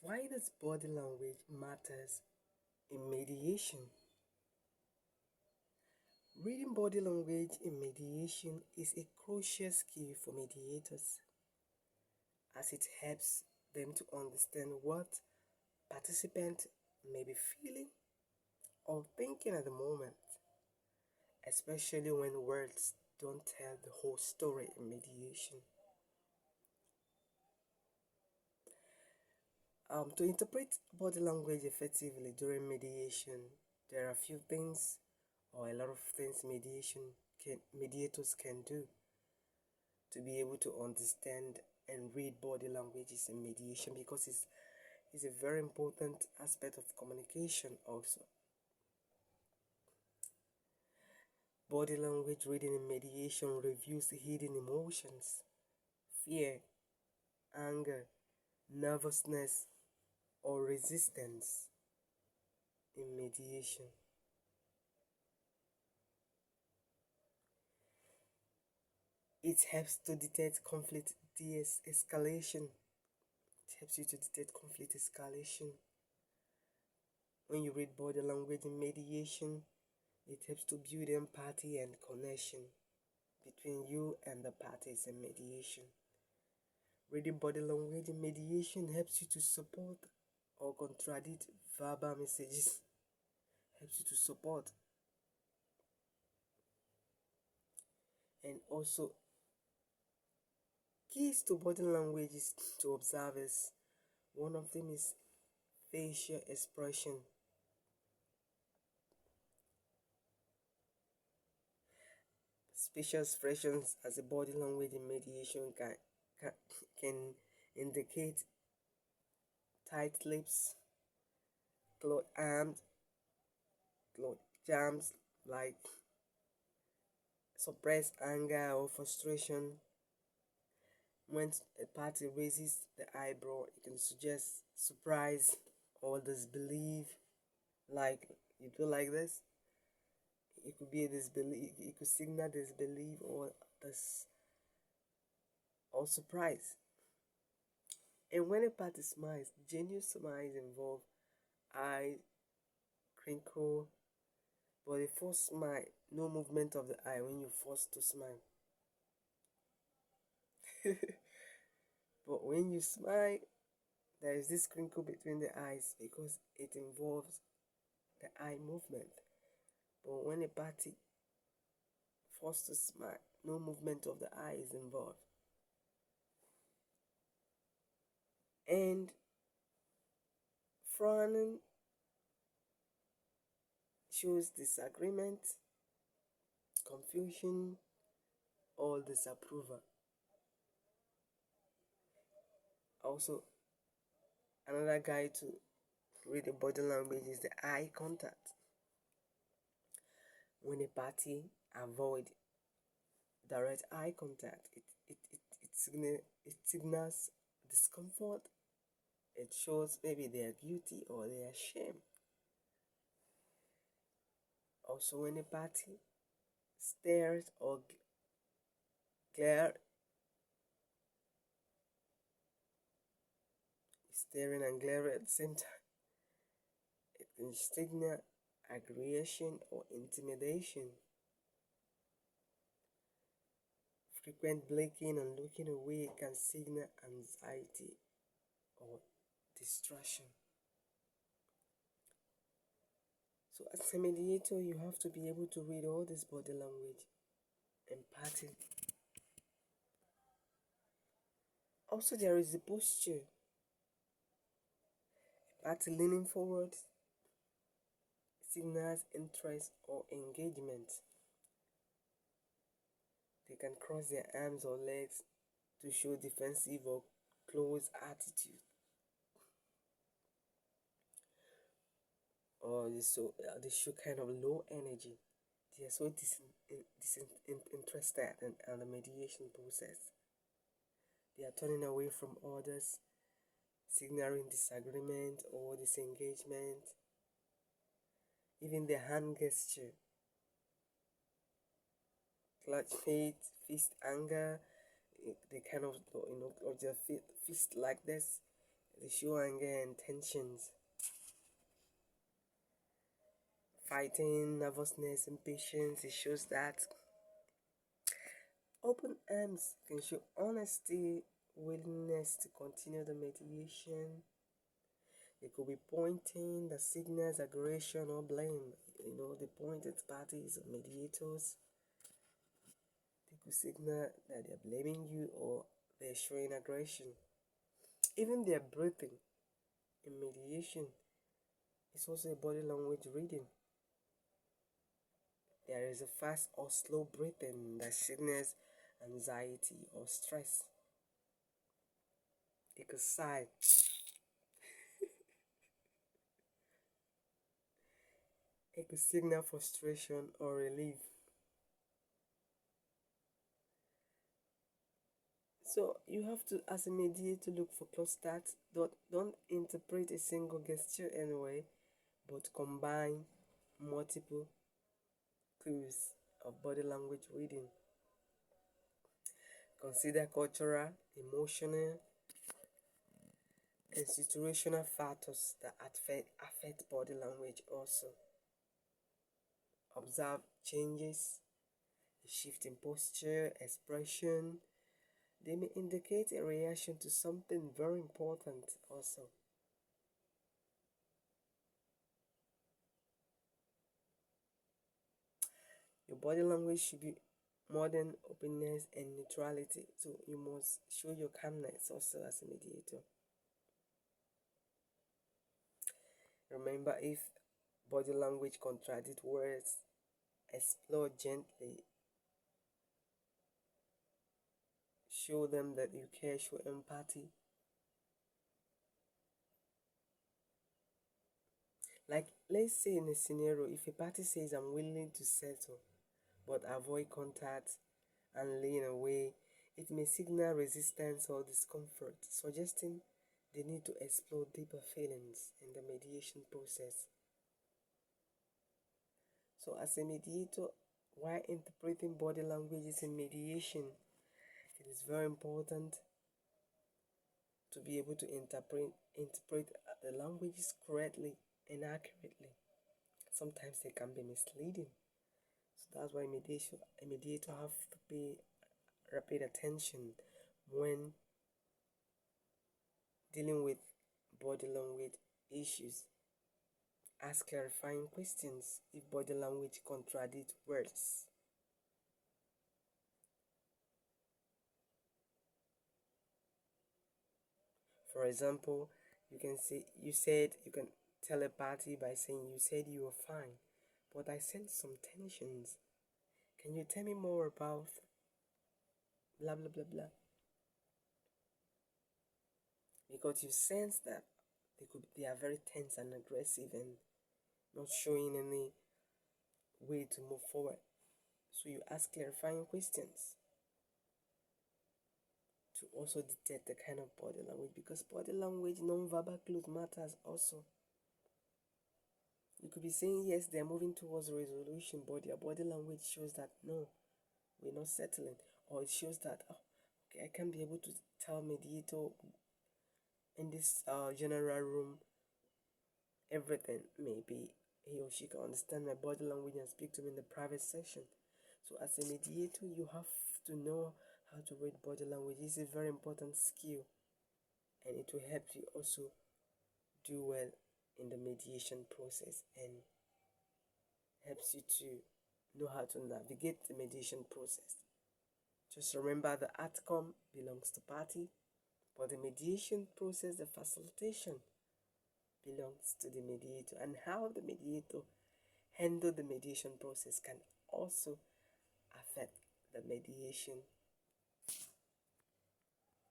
Why does body language matters in mediation? Reading body language in mediation is a crucial skill for mediators as it helps them to understand what participants may be feeling or thinking at the moment, especially when words don't tell the whole story in mediation. To interpret body language effectively during mediation, there are a few things or a lot of things mediators can do to be able to understand and read body languages in mediation, because it's a very important aspect of communication also. Body language reading in mediation reveals hidden emotions, fear, anger, nervousness, or resistance in mediation. It helps to detect conflict escalation. It helps you to detect conflict escalation. When you read body language in mediation, it helps to build empathy and connection between you and the parties in mediation. Reading body language in mediation helps you to support or contradict verbal messages. Helps you to support. And also, keys to body language is to observe is one of them is facial expression. Facial expressions as a body language in mediation can indicate tight lips, closed arms, closed jams, like suppressed anger or frustration. When a party raises the eyebrow, it can suggest surprise or disbelief, like you do like this. It could be a disbelief, it could signal disbelief or surprise. And when a party smiles, genuine smiles involve eye crinkle, but a forced smile, no movement of the eye when you're forced to smile. But when you smile, there is this crinkle between the eyes because it involves the eye movement. But when a party forced to smile, no movement of the eye is involved. And frowning shows disagreement, confusion, or disapproval. Also, another guide to read the body language is the eye contact. When a party avoid direct eye contact, it signals discomfort. It shows maybe they are guilty or they are ashamed. Also, when a party stares or glare, staring and glaring at the same time, it can signal aggression or intimidation. Frequent blinking and looking away can signal anxiety or distraction. So as a mediator, you have to be able to read all this body language and pattern. Also, there is the posture. A party leaning forward signals interest or engagement. They can cross their arms or legs to show defensive or closed attitude. Or they show kind of low energy. They are so disinterested in the mediation process. They are turning away from others, signaling disagreement or disengagement. Even the hand gesture, clutch feet, fist anger, they kind of, or their fist like this, They show anger and tensions, fighting, nervousness, impatience. It shows that open arms can show honesty, willingness to continue the mediation. They could be pointing that signals aggression or blame. They point at parties or mediators. They could signal that they're blaming you or they're showing aggression. Even their breathing in mediation is also a body language reading. There is a fast or slow breathing that signals anxiety or stress. They could sigh. It could signal frustration or relief. So you have to, as a mediator, look for clusters. Don't interpret a single gesture anyway, but combine multiple clues of body language reading. Consider cultural, emotional, and situational factors that affect body language also. Observe changes, a shift in posture, expression. They may indicate a reaction to something very important also. Your body language should be modern openness and neutrality. So you must show your calmness also as a mediator. Remember, if body language contradicts words, explore gently. Show them that you care, show empathy. Like, let's say in a scenario, if a party says, I'm willing to settle, but avoid contact and lean away, it may signal resistance or discomfort, suggesting they need to explore deeper feelings in the mediation process. So, as a mediator, while interpreting body languages in mediation, it is very important to be able to interpret the languages correctly and accurately. Sometimes they can be misleading. So that's why a mediator have to pay rapid attention when dealing with body language issues. Ask clarifying questions if body language contradicts words. For example, you can tell a party by saying you said you were fine, but I sense some tensions. Can you tell me more about blah blah blah blah? Because you sense that they are very tense and aggressive and not showing any way to move forward. So you ask clarifying questions to also detect the kind of body language, because body language, non-verbal clues matters also. You could be saying yes, they're moving towards resolution, but their body language shows that no, we're not settling, or it shows that okay, I can't be able to tell mediator in this general room everything. Maybe he or she can understand my body language and speak to me in the private session. So as a mediator, you have to know how to read body language. It's a very important skill, and it will help you also do well in the mediation process and helps you to know how to navigate the mediation process. Just remember, the outcome belongs to party, but the mediation process, the facilitation, belongs to the mediator, and how the mediator handle the mediation process can also affect the mediation